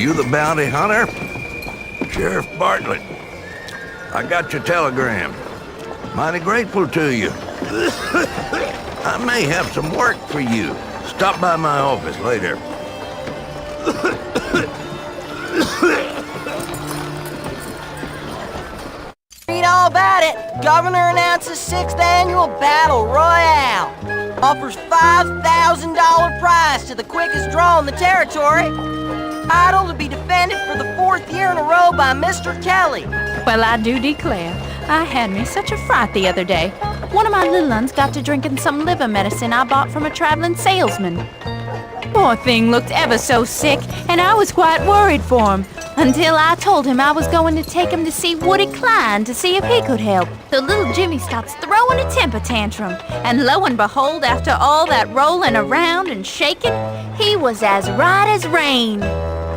You the bounty hunter? Sheriff Bartlett. I got your telegram. Mighty grateful to you. I may have some work for you. Stop by my office later. Read all about it. Governor announces 6th annual battle royale. Offers $5,000 prize to the quickest draw in the territory. Title to be defended for the 4th year in a row by Mr. Kelly. Well, I do declare, I had me such a fright the other day. One of my little uns got to drinking some liver medicine I bought from a traveling salesman. Poor thing looked ever so sick, and I was quite worried for him, until I told him I was going to take him to see Woody Klein to see if he could help. So little Jimmy starts throwing a temper tantrum, and lo and behold, after all that rolling around and shaking, he was as right as rain.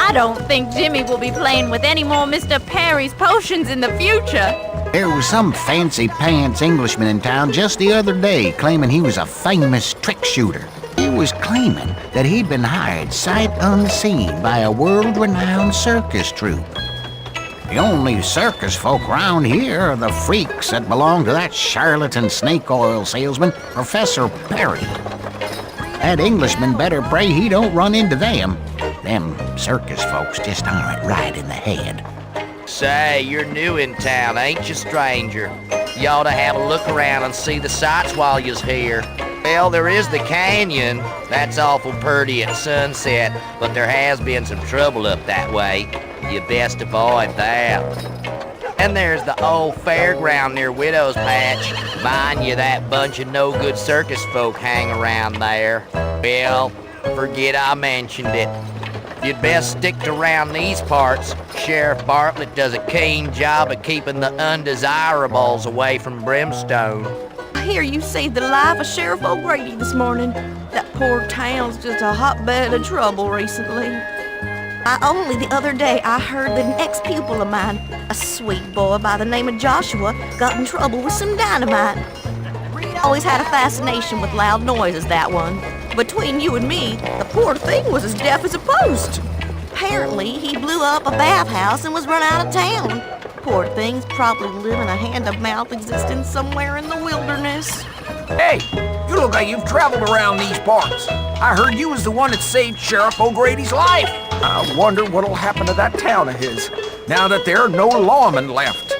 I don't think Jimmy will be playing with any more Mr. Perry's potions in the future. There was some fancy-pants Englishman in town just the other day claiming he was a famous trick-shooter. He was claiming that he'd been hired sight unseen by a world-renowned circus troupe. The only circus folk around here are the freaks that belong to that charlatan snake oil salesman, Professor Perry. That Englishman better pray he don't run into them. Them circus folks just aren't right in the head. Say, you're new in town, ain't you, stranger? You ought to have a look around and see the sights while you's here. Well, there is the canyon. That's awful purty at sunset, but there has been some trouble up that way. You best avoid that. And there's the old fairground near Widow's Patch. Mind you, that bunch of no-good circus folk hang around there. Well, forget I mentioned it. You'd best stick around these parts. Sheriff Bartlett does a keen job of keeping the undesirables away from Brimstone. I hear you saved the life of Sheriff O'Grady this morning. That poor town's just a hotbed of trouble recently. Only the other day I heard that an ex-pupil of mine, a sweet boy by the name of Joshua, got in trouble with some dynamite. Always had a fascination with loud noises, that one. Between you and me, the poor thing was as deaf as a post. Apparently, he blew up a bathhouse and was run out of town. Poor thing's probably living a hand-to-mouth existence somewhere in the wilderness. Hey, you look like you've traveled around these parts. I heard you was the one that saved Sheriff O'Grady's life. I wonder what'll happen to that town of his, now that there are no lawmen left.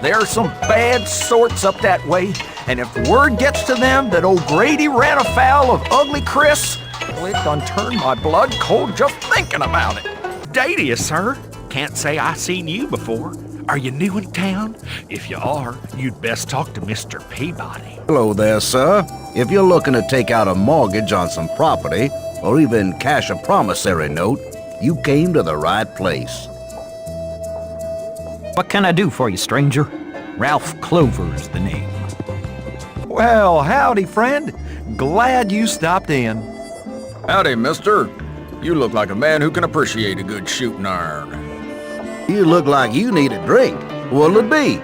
There are some bad sorts up that way, and if word gets to them that O'Grady ran afoul of Ugly Chris, well, it done turned my blood cold just thinking about it. Day to you, sir. Can't say I seen you before. Are you new in town? If you are, you'd best talk to Mr. Peabody. Hello there, sir. If you're looking to take out a mortgage on some property, or even cash a promissory note, you came to the right place. What can I do for you, stranger? Ralph Clover is the name. Well, howdy, friend. Glad you stopped in. Howdy, mister. You look like a man who can appreciate a good shooting iron. You look like you need a drink. What'll it be?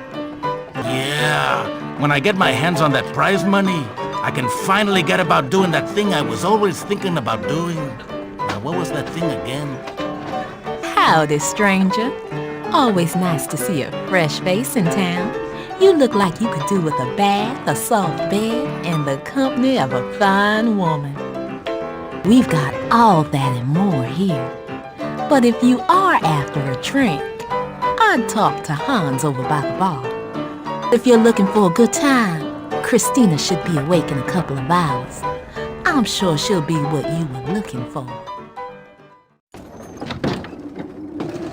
Yeah, when I get my hands on that prize money, I can finally get about doing that thing I was always thinking about doing. Now, what was that thing again? Howdy, stranger. Always nice to see a fresh face in town. You look like you could do with a bath, a soft bed, and the company of a fine woman. We've got all that and more here. But if you are after a drink, I'd talk to Hans over by the bar. If you're looking for a good time, Christina should be awake in a couple of hours. I'm sure she'll be what you were looking for.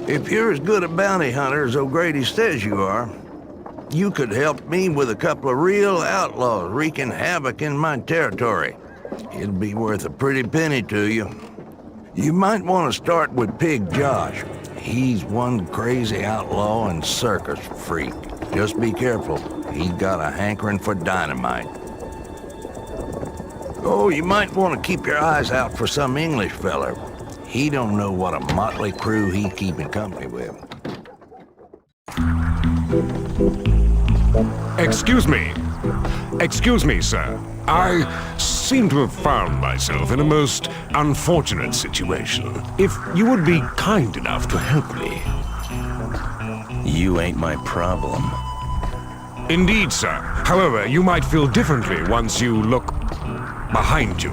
If you're as good a bounty hunter as O'Grady says you are, you could help me with a couple of real outlaws wreaking havoc in my territory. It'll be worth a pretty penny to you. You might want to start with Pig Josh. He's one crazy outlaw and circus freak. Just be careful. He's got a hankering for dynamite. Oh, you might want to keep your eyes out for some English feller. He don't know what a motley crew he's keeping company with. Excuse me. Excuse me, sir. I seem to have found myself in a most unfortunate situation. If you would be kind enough to help me. You ain't my problem. Indeed, sir. However, you might feel differently once you look behind you.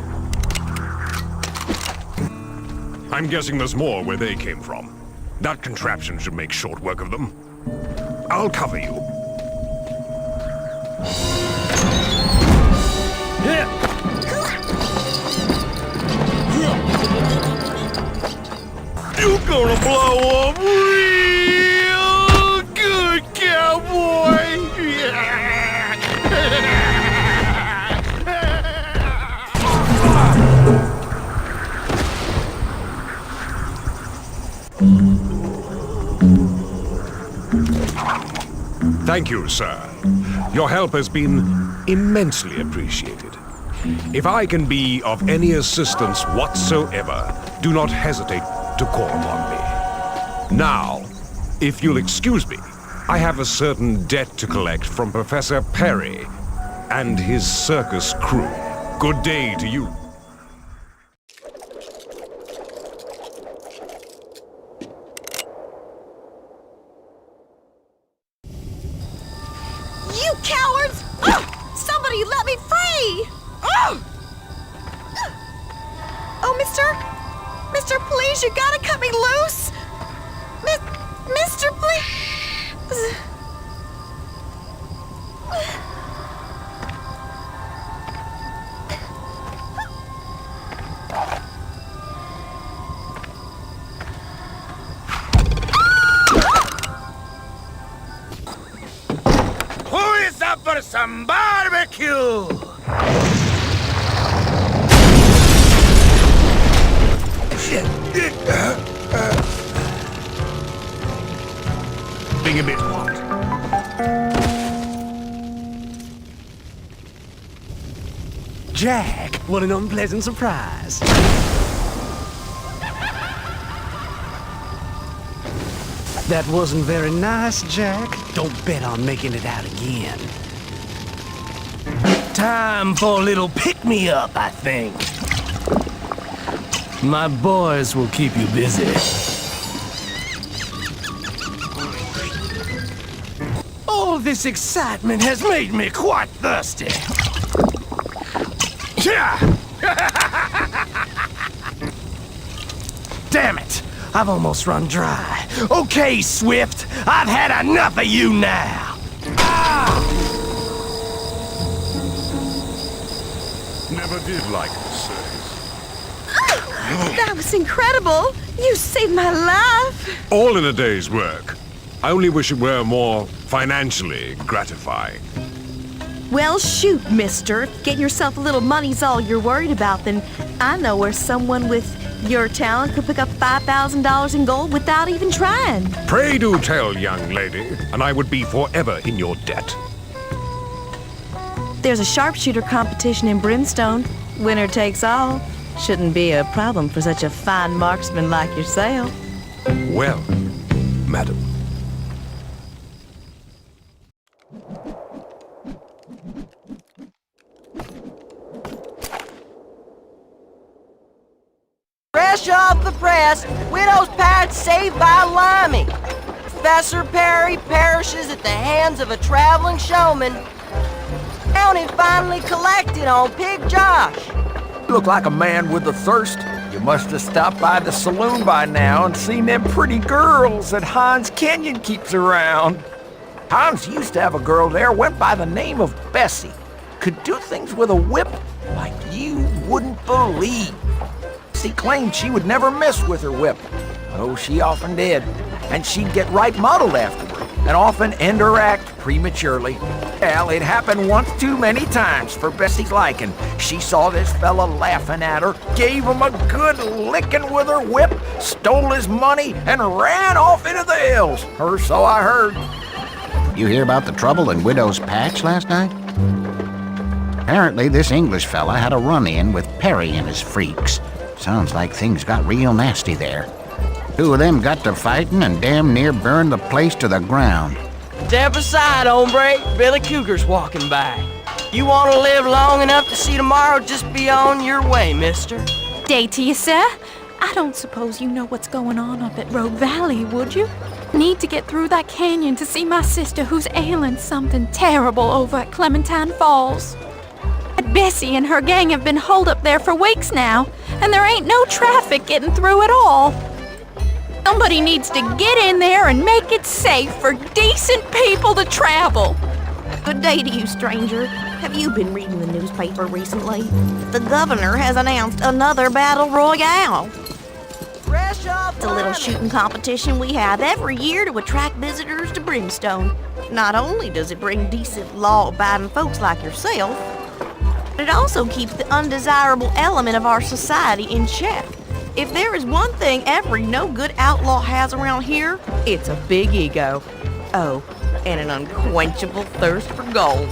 I'm guessing there's more where they came from. That contraption should make short work of them. I'll cover you. You're gonna blow up real good, cowboy! Thank you, sir. Your help has been immensely appreciated. If I can be of any assistance whatsoever, do not hesitate to call upon me. Now, if you'll excuse me, I have a certain debt to collect from Professor Perry and his circus crew. Good day to you. You cowards! Oh, somebody let me free! Oh, Mister, please, you gotta cut me loose! Mister, please! Who is up for some barbecue? Being a bit hot. Jack, what an unpleasant surprise. That wasn't very nice, Jack. Don't bet on making it out again. Time for a little pick-me-up, I think. My boys will keep you busy. All this excitement has made me quite thirsty. Damn it! I've almost run dry. Okay, Swift, I've had enough of you now. Never did like this circus. That was incredible! You saved my life! All in a day's work. I only wish it were more financially gratifying. Well, shoot, mister. Getting yourself a little money's all you're worried about, then I know where someone with your talent could pick up $5,000 in gold without even trying. Pray do tell, young lady, and I would be forever in your debt. There's a sharpshooter competition in Brimstone. Winner takes all. Shouldn't be a problem for such a fine marksman like yourself. Well, madam. Fresh off the press, widow's parrot saved by Limey. Professor Perry perishes at the hands of a traveling showman. County finally collected on Pig Josh. You look like a man with a thirst. You must have stopped by the saloon by now and seen them pretty girls that Hans Kenyon keeps around. Hans used to have a girl there, went by the name of Bessie. Could do things with a whip like you wouldn't believe. She claimed she would never miss with her whip. Oh, she often did. And she'd get right muddled afterward, and often end her act prematurely. Well, it happened once too many times for Bessie's liking. She saw this fella laughing at her, gave him a good licking with her whip, stole his money, and ran off into the hills. Or so I heard. You hear about the trouble in Widow's Patch last night? Apparently, this English fella had a run-in with Perry and his freaks. Sounds like things got real nasty there. Two of them got to fighting and damn near burned the place to the ground. Step aside, hombre. Billy Cougar's walking by. You want to live long enough to see tomorrow, just be on your way, mister. Day to you, sir. I don't suppose you know what's going on up at Rogue Valley, would you? Need to get through that canyon to see my sister who's ailing something terrible over at Clementine Falls. Bessie and her gang have been holed up there for weeks now, and there ain't no traffic getting through at all. Somebody needs to get in there and make it safe for decent people to travel. Good day to you, stranger. Have you been reading the newspaper recently? The governor has announced another battle royale. Fresh off It's a little shooting competition we have every year to attract visitors to Brimstone. Not only does it bring decent, law-abiding folks like yourself, but it also keeps the undesirable element of our society in check. If there is one thing every no-good outlaw has around here, it's a big ego. Oh, and an unquenchable thirst for gold.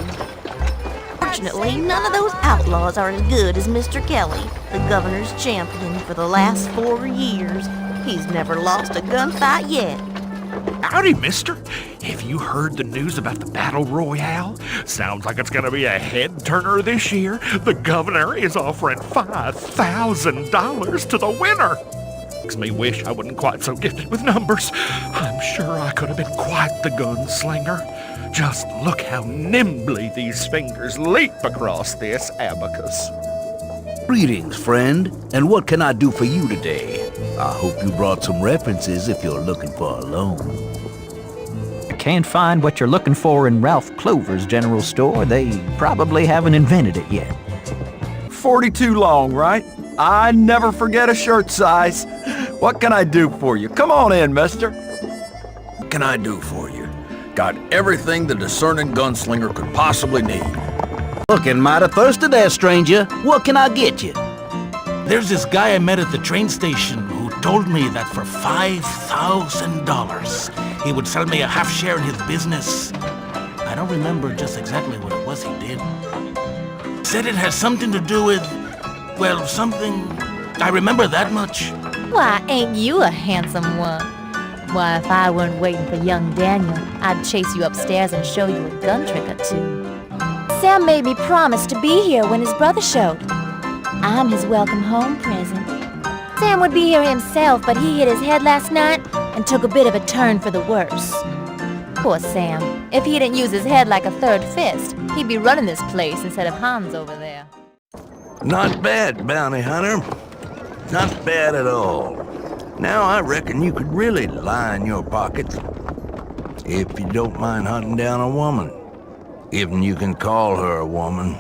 Fortunately, none of those outlaws are as good as Mr. Kelly, the governor's champion for the last 4 years. He's never lost a gunfight yet. Howdy, mister. Have you heard the news about the Battle Royale? Sounds like it's gonna be a head-turner this year. The governor is offering $5,000 to the winner. Makes me wish I wasn't quite so gifted with numbers. I'm sure I could have been quite the gunslinger. Just look how nimbly these fingers leap across this abacus. Greetings, friend, and what can I do for you today? I hope you brought some references if you're looking for a loan. I can't find what you're looking for in Ralph Clover's general store. They probably haven't invented it yet. 42 long, right? I never forget a shirt size. What can I do for you? Come on in, mister. What can I do for you? Got everything the discerning gunslinger could possibly need. Looking mighty thirsty there, stranger. What can I get you? There's this guy I met at the train station who told me that for $5,000, he would sell me a half share in his business. I don't remember just exactly what it was he did. Said it has something to do with, well, something. I remember that much. Why, ain't you a handsome one? Why, if I weren't waiting for young Daniel, I'd chase you upstairs and show you a gun trick or two. Sam made me promise to be here when his brother showed. I'm his welcome home present. Sam would be here himself, but he hit his head last night and took a bit of a turn for the worse. Poor Sam. If he didn't use his head like a third fist, he'd be running this place instead of Hans over there. Not bad, bounty hunter. Not bad at all. Now I reckon you could really line your pockets. If you don't mind hunting down a woman. If you can call her a woman.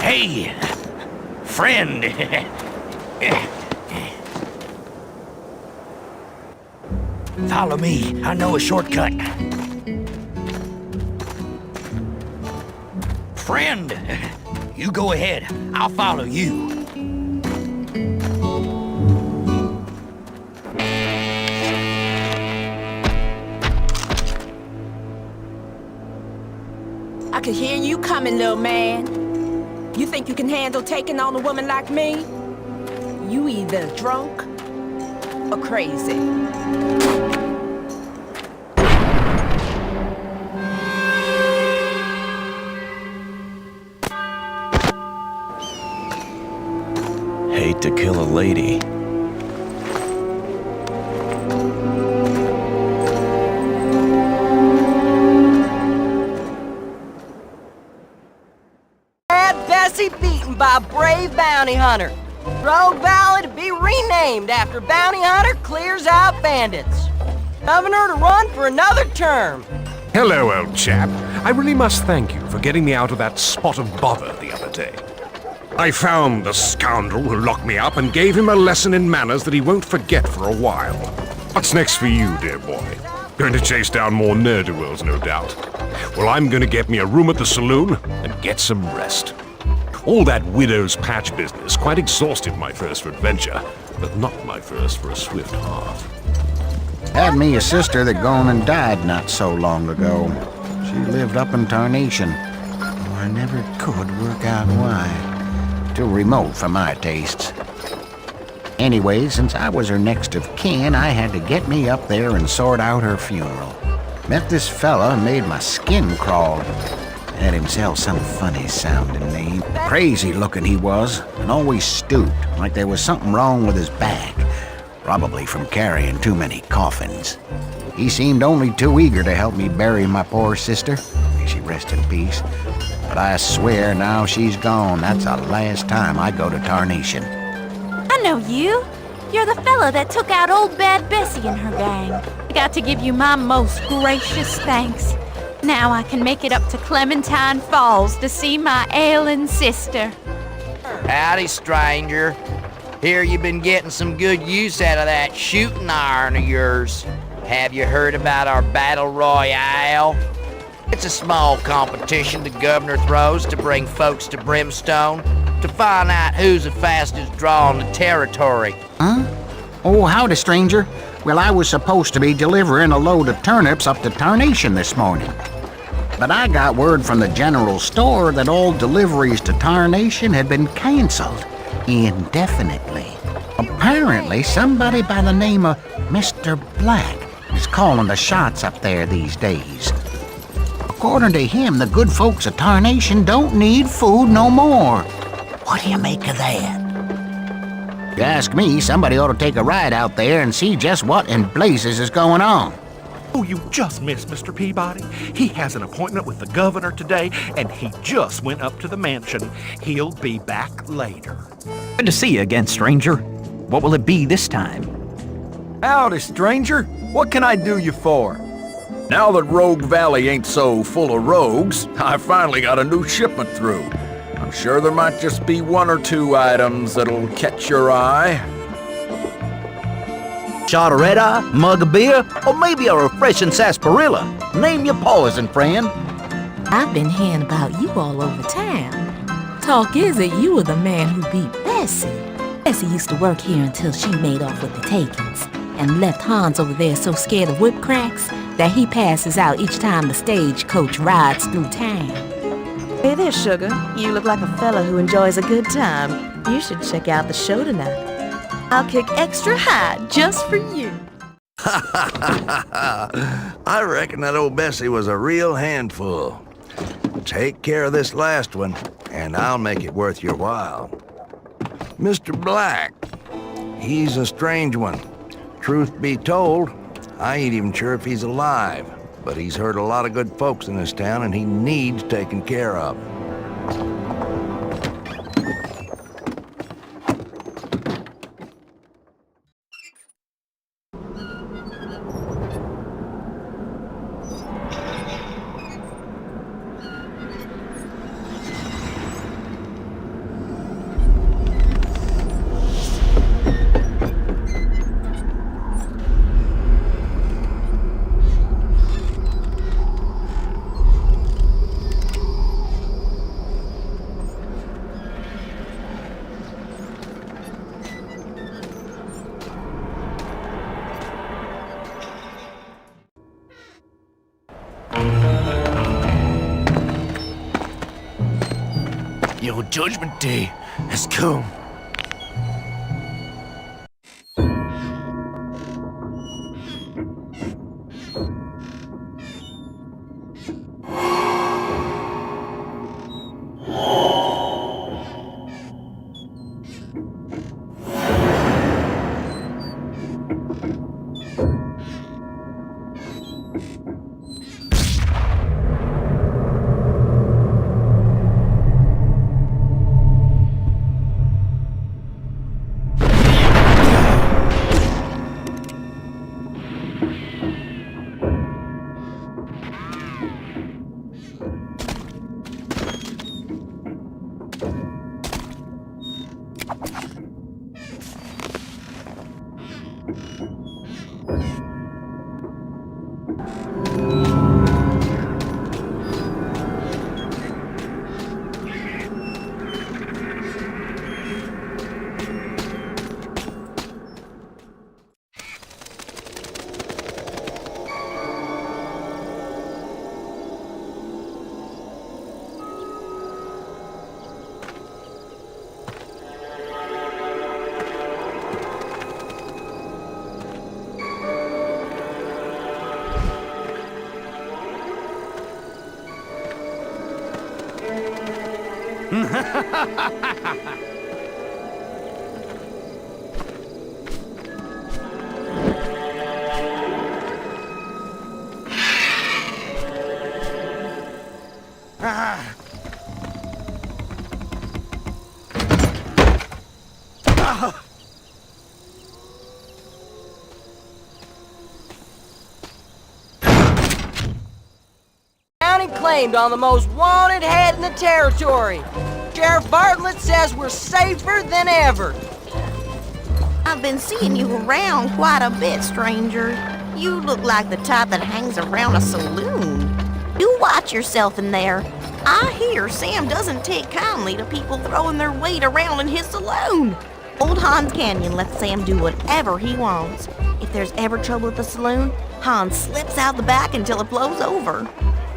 Hey, friend. Follow me. I know a shortcut. Friend, you go ahead. I'll follow you. I could hear you coming, little man. You think you can handle taking on a woman like me? You either drunk or crazy. to kill a lady. Bad Bessie beaten by a brave bounty hunter. Rogue Valley to be renamed after bounty hunter clears out bandits. Governor to run for another term. Hello, old chap. I really must thank you for getting me out of that spot of bother the other day. I found the scoundrel who locked me up and gave him a lesson in manners that he won't forget for a while. What's next for you, dear boy? Going to chase down more ne'er-do-wells, no doubt. Well, I'm going to get me a room at the saloon and get some rest. All that widow's patch business quite exhausted my thirst for adventure, but not my thirst for a swift heart. Had me a sister that gone and died not so long ago. She lived up in Tarnation. Oh, I never could work out why. Too remote for my tastes. Anyway, since I was her next of kin, I had to get me up there and sort out her funeral. Met this fella and made my skin crawl. Had himself some funny-sounding name. Crazy looking he was, and always stooped, like there was something wrong with his back. Probably from carrying too many coffins. He seemed only too eager to help me bury my poor sister. May she rest in peace. But I swear now she's gone, that's the last time I go to Tarnation. I know you. You're the fella that took out old Bad Bessie and her gang. I got to give you my most gracious thanks. Now I can make it up to Clementine Falls to see my ailing sister. Howdy, stranger. Hear you been getting some good use out of that shooting iron of yours. Have you heard about our battle royale? It's a small competition the governor throws to bring folks to Brimstone to find out who's the fastest draw in the territory. Huh? Oh, howdy, stranger. Well, I was supposed to be delivering a load of turnips up to Tarnation this morning. But I got word from the general store that all deliveries to Tarnation had been canceled indefinitely. Apparently, somebody by the name of Mr. Black is calling the shots up there these days. According to him, the good folks of Tarnation don't need food no more. What do you make of that? You ask me, somebody ought to take a ride out there and see just what in blazes is going on. Oh, you just missed Mr. Peabody. He has an appointment with the governor today, and he just went up to the mansion. He'll be back later. Good to see you again, stranger. What will it be this time? Howdy, stranger. What can I do you for? Now that Rogue Valley ain't so full of rogues, I finally got a new shipment through. I'm sure there might just be one or two items that'll catch your eye. Shot of red-eye, mug of beer, or maybe a refreshing sarsaparilla. Name your poison, friend. I've been hearing about you all over town. Talk is that you were the man who beat Bessie. Bessie used to work here until she made off with the takings and left Hans over there so scared of whip cracks that he passes out each time the stagecoach rides through town. Hey there, sugar. You look like a fella who enjoys a good time. You should check out the show tonight. I'll kick extra high just for you. I reckon that old Bessie was a real handful. Take care of this last one, and I'll make it worth your while. Mr. Black, he's a strange one. Truth be told, I ain't even sure if he's alive, but he's hurt a lot of good folks in this town, and he needs taken care of. Your judgment day has come. Bounty claimed on the most wanted head in the territory. Sheriff Bartlett says we're safer than ever. I've been seeing you around quite a bit, stranger. You look like the type that hangs around a saloon. You watch yourself in there. I hear Sam doesn't take kindly to people throwing their weight around in his saloon. Old Hans Canyon lets Sam do whatever he wants. If there's ever trouble at the saloon, Hans slips out the back until it blows over.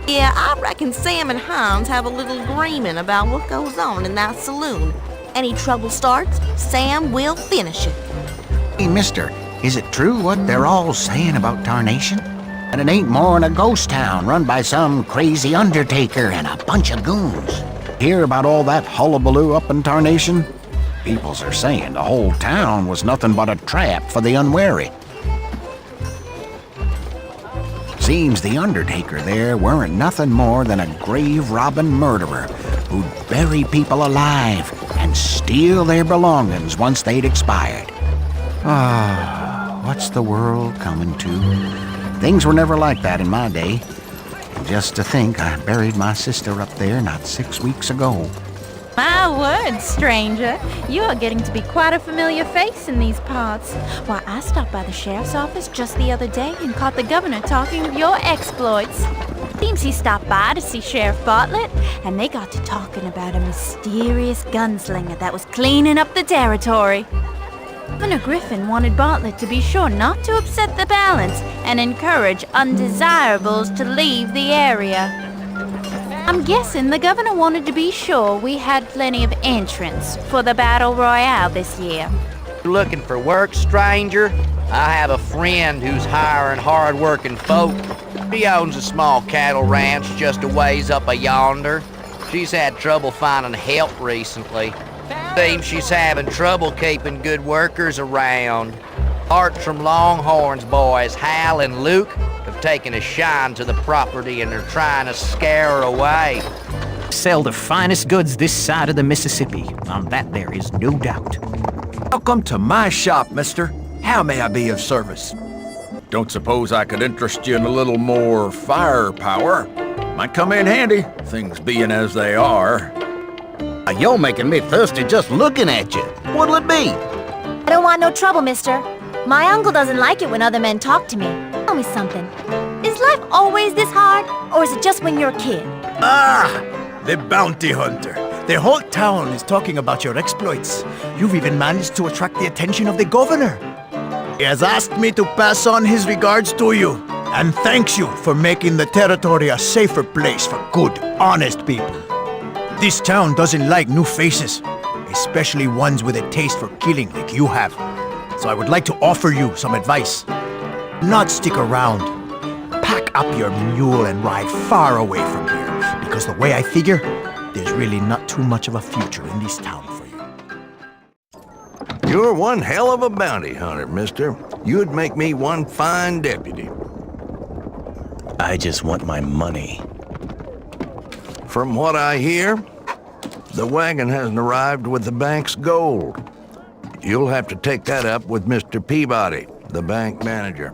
Yeah, I reckon Sam and Hans have a little agreement about what goes on in that saloon. Any trouble starts, Sam will finish it. Hey, mister, is it true what they're all saying about Tarnation? And it ain't more'n a ghost town run by some crazy undertaker and a bunch of goons. Hear about all that hullabaloo up in Tarnation? Peoples are saying the whole town was nothing but a trap for the unwary. Seems the undertaker there weren't nothing more than a grave-robbing murderer who'd bury people alive and steal their belongings once they'd expired. Ah, what's the world coming to? Things were never like that in my day. Just to think I buried my sister up there not 6 weeks ago. My word, stranger. You are getting to be quite a familiar face in these parts. Why, I stopped by the sheriff's office just the other day and caught the governor talking of your exploits. Seems he stopped by to see Sheriff Bartlett, and they got to talking about a mysterious gunslinger that was cleaning up the territory. Governor Griffin wanted Bartlett to be sure not to upset the balance and encourage undesirables to leave the area. I'm guessing the governor wanted to be sure we had plenty of entrants for the Battle Royale this year. You looking for work, stranger? I have a friend who's hiring hard-working folk. She owns a small cattle ranch just a ways up yonder. She's had trouble finding help recently. Seems she's having trouble keeping good workers around. Hartram Longhorn's boys, Hal and Luke, have taken a shine to the property and they're trying to scare her away. Sell the finest goods this side of the Mississippi. On that there is no doubt. Welcome to my shop, mister. How may I be of service? Don't suppose I could interest you in a little more firepower? Might come in handy, things being as they are. You're making me thirsty just looking at you. What'll it be? I don't want no trouble, mister. My uncle doesn't like it when other men talk to me. Tell me something. Is life always this hard, or is it just when you're a kid? Ah! The bounty hunter. The whole town is talking about your exploits. You've even managed to attract the attention of the governor. He has asked me to pass on his regards to you, and thanks you for making the territory a safer place for good, honest people. This town doesn't like new faces, especially ones with a taste for killing like you have. So I would like to offer you some advice. Not stick around. Pack up your mule and ride far away from here, because the way I figure, there's really not too much of a future in this town for you. You're one hell of a bounty hunter, mister. You'd make me one fine deputy. I just want my money. From what I hear, the wagon hasn't arrived with the bank's gold. You'll have to take that up with Mr. Peabody, the bank manager.